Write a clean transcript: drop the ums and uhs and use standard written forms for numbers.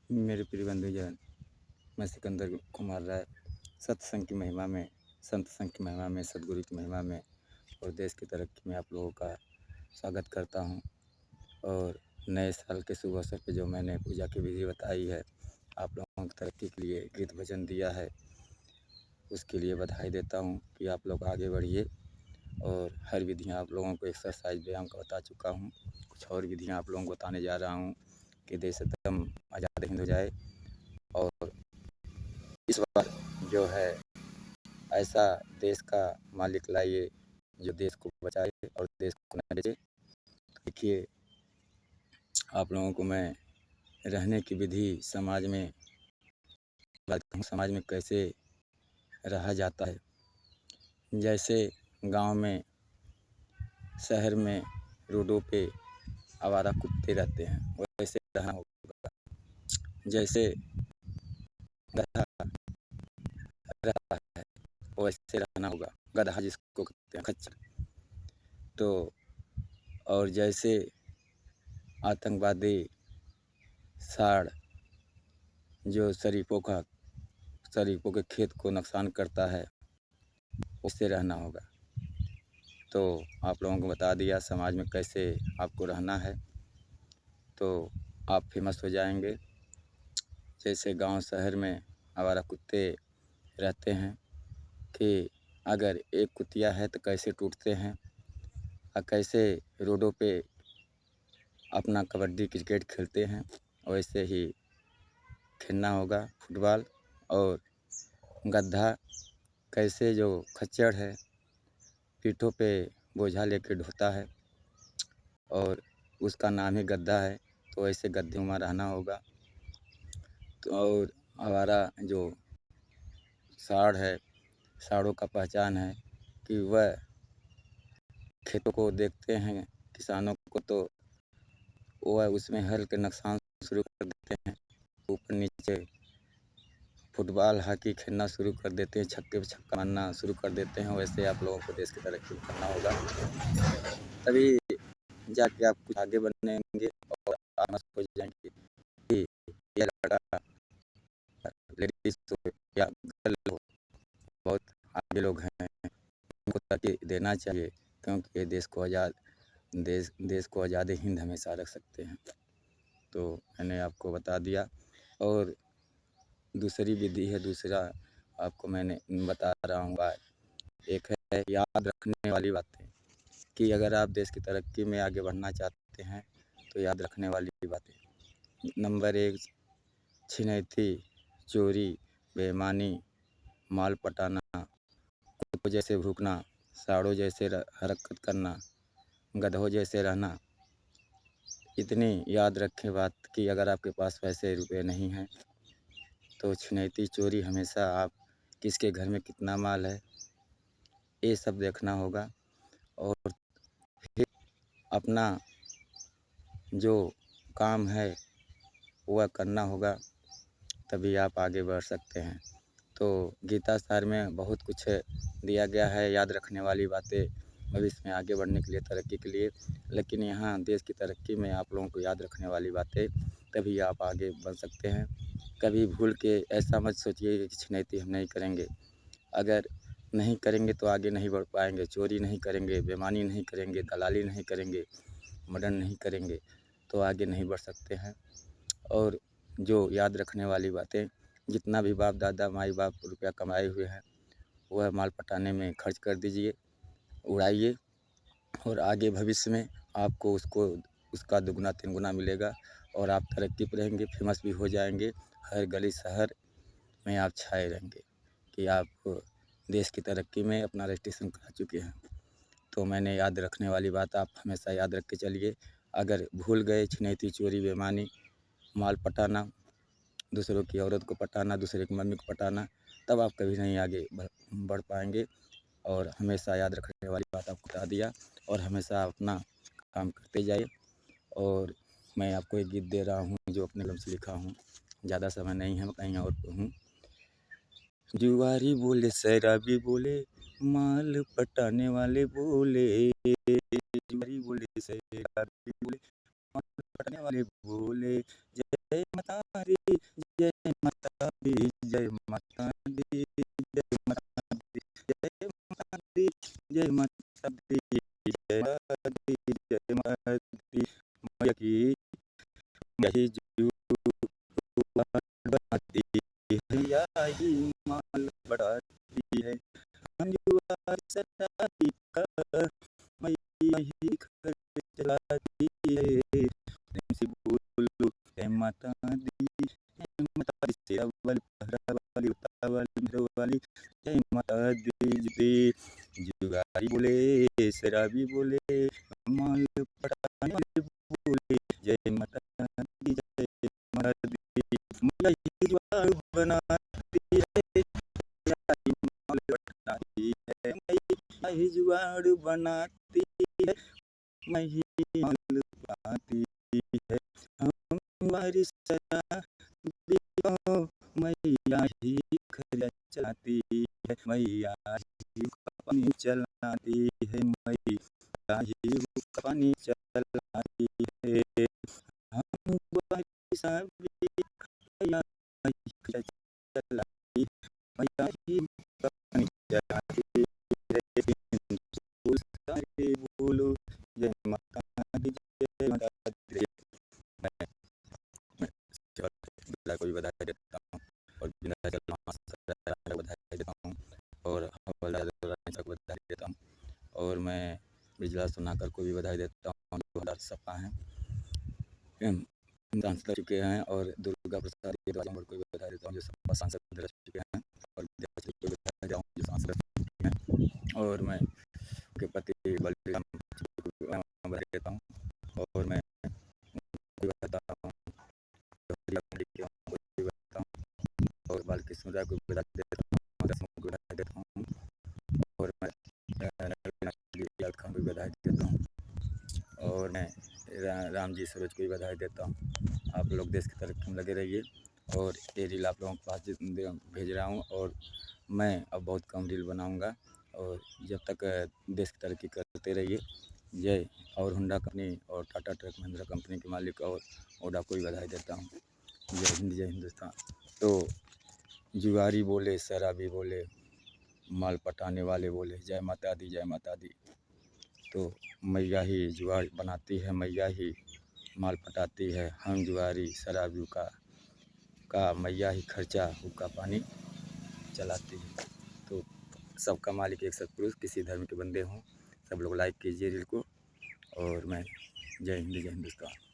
मेरे प्रिय बंधुजन, मैं सिकंदर कुमार राय सत्संग की महिमा में, संत संग की महिमा में, सदगुरु की महिमा में और देश की तरक्की में आप लोगों का स्वागत करता हूं। और नए साल के शुभ अवसर पर जो मैंने पूजा की विधि बताई है, आप लोगों की तरक्की के लिए गीत भजन दिया है, उसके लिए बधाई देता हूं कि आप लोग आगे बढ़िए। और हर विधियाँ आप लोगों को एक्सरसाइज व्यायाम का बता चुका हूँ। कुछ और विधियाँ आप लोगों को बताने जा रहा हूँ कि देश एकदम आज़ाद हिंद हो जाए। और इस बार जो है ऐसा देश का मालिक लाइए जो देश को बचाए और देश को न बेचे। देखिए, आप लोगों को मैं रहने की विधि समाज में बताता हूँ, समाज में कैसे रहा जाता है। जैसे गांव में, शहर में, रोडों पे आवारा कुत्ते रहते हैं, वैसे रहना होगा। जैसे गधा रहता है वैसे रहना होगा, गधा जिसको कहते हैं खच्चर। तो और जैसे आतंकवादी साड़ जो शरीफों के खेत को नुकसान करता है, उससे रहना होगा। तो आप लोगों को बता दिया समाज में कैसे आपको रहना है, तो आप फेमस हो जाएंगे। जैसे गांव शहर में आवारा कुत्ते रहते हैं कि अगर एक कुतिया है तो कैसे टूटते हैं और कैसे रोडों पे अपना कबड्डी क्रिकेट खेलते हैं, वैसे ही खेलना होगा फुटबॉल। और गड्ढा कैसे जो खच्चर है पीठों पे बोझा लेके ढोता है और उसका नाम ही गद्दा है, तो ऐसे गद्दे में रहना होगा। तो और हमारा जो साड़ है, साड़ों का पहचान है कि वह खेतों को देखते हैं किसानों को, तो वह उसमें हल के नुकसान शुरू कर देते हैं। ऊपर नीचे फुटबॉल हॉकी खेलना शुरू कर देते हैं, छक्के पे छक्का मारना शुरू कर देते हैं। वैसे आप लोगों को देश की तरक्की करना होगा, तभी जाके आप कुछ आगे बढ़ेंगे और आना सोच जाएंगे कि ये लड़का लेडीज हो या गर्ल हो, बहुत आगे लोग हैं, उनको तरक्की देना चाहिए, क्योंकि ये देश को आज़ाद हिंद हमेशा रख सकते हैं। तो मैंने आपको बता दिया। और दूसरी विधि है, दूसरा आपको मैंने बता रहा हूँ। एक है याद रखने वाली बातें, कि अगर आप देश की तरक्की में आगे बढ़ना चाहते हैं तो याद रखने वाली बातें। नंबर 1, छिनैती, चोरी, बेईमानी, माल पटाना, कुत्तों जैसे भूकना, साड़ों जैसे हरकत करना, गधों जैसे रहना। इतनी याद रखें बात कि अगर आपके पास पैसे रुपए नहीं हैं तो छिनैती चोरी हमेशा, आप किसके घर में कितना माल है ये सब देखना होगा। और फिर अपना जो काम है वह करना होगा, तभी आप आगे बढ़ सकते हैं। तो गीता सार में बहुत कुछ दिया गया है याद रखने वाली बातें भविष्य में आगे बढ़ने के लिए, तरक्की के लिए। लेकिन यहाँ देश की तरक्की में आप लोगों को याद रखने वाली बातें, तभी आप आगे बढ़ सकते हैं। कभी भूल के ऐसा मत सोचिए कि छिनैती हम नहीं करेंगे। अगर नहीं करेंगे तो आगे नहीं बढ़ पाएंगे। चोरी नहीं करेंगे, बेईमानी नहीं करेंगे, दलाली नहीं करेंगे, मर्डर नहीं करेंगे, तो आगे नहीं बढ़ सकते हैं। और जो याद रखने वाली बातें, जितना भी बाप दादा माई बाप रुपया कमाए हुए हैं वह माल पटाने में खर्च कर दीजिए, उड़ाइए, और आगे भविष्य में आपको उसका दुगना तिगुना मिलेगा और आप तरक्की पर रहेंगे, फेमस भी हो जाएंगे। हर गली शहर में आप छाए रहेंगे कि आप देश की तरक्की में अपना रजिस्ट्रेशन करा चुके हैं। तो मैंने याद रखने वाली बात आप हमेशा याद रख के चलिए। अगर भूल गए छिनैती चोरी बेईमानी माल पटाना, दूसरों की औरत को पटाना, दूसरे की मम्मी को पटाना, तब आप कभी नहीं आगे बढ़ पाएंगे। और हमेशा याद रखने वाली बात आपको बता दिया, और हमेशा अपना काम करते जाइए। और मैं आपको एक गीत दे रहा हूँ जो अपने कलम से लिखा हूँ, ज़्यादा समय नहीं है, मैं कहीं और पे हूँ। जुआरी बोले, शराबी बोले, माल पटाने वाले बोले, जुआरी बोले, शराबी बोले, माल पटाने वाले बोले, जय माता रे दी, जय माता दी, जय माता दी, मैया की यही जुबान बनाती है, यही माल बढ़ाती है। हम जुआ सताती कर मैया ही खर्च चलाती है। प्रेम से बोलो जय माता दी, जय माता दी, शेरा वाली पहरा वाली उतारा वाली मेहर वाली, जय माता दी। जुगारी बोले शराबी बोले माल पटाने वाले बोले जय माता दी, जय माता दी, मैया ही जुगाड़ बनाती है, यही माल पटाती है, मैया ही जुगाड़ बनाती है, मैं ही माल पाती है। हमारी शराबी को मैया ही खर्च चलाती है, मैया ही पानी चलाती है, मैया ही पानी चलाती है। हम तुम्हारी शराबी मैया ही खर्च चलाती है, मैया ही पानी चलाती है। फूल सारे बोलो जय माता दी, जय माता दी। मैं बिल्ला को भी बधाई देता हूँ और विंध्याचल महाराज को बधाई देता हूँ और हवलदार को बधाई देता हूँ और मैं बिजला सुनाकर को भी बधाई देता हूँ। 2000 सपा हैं डांस कर चुके हैं और दुर्गा प्रसाद को भी बधाई देता हूँ जो सपा सांसद रह चुके हैं और विंध्याचल को भी बधाई देता हूँ जो सांसद रह चुके हैं और मैं के पति बलराम को बधाई देता हूँ और मैं बताता हूँ और बालकृष्ण राय को बधाई देता हूँ, को बधाई देता हूँ और मैं खान को बधाई देता हूँ और मैं राम जी सरोज को भी बधाई देता हूँ। आप लोग देश की तरक्की में लगे रहिए और ये रील आप लोगों के पास भेज रहा हूँ और मैं अब बहुत कम रील बनाऊँगा और जब तक देश की तरक्की करते रहिए। जय। और होंडा कंपनी और टाटा ट्रक महिंद्रा कंपनी के मालिक और ओडा को भी बधाई देता हूँ। जय हिंद जय हिंदुस्तान। तो जुआरी बोले शराबी बोले माल पटाने वाले बोले जय माता दी, जय माता दी। तो मैया ही जुआर बनाती है, मैया ही माल पटाती है। हम जुआरी शराबियों का मैया ही खर्चा हुक्का पानी चलाती है। तो सबका मालिक एक सतपुरुष, किसी धर्म के बंदे हों, सब लोग लाइक कीजिए रील को और मैं जय हिंद जय हिंदुस्तान।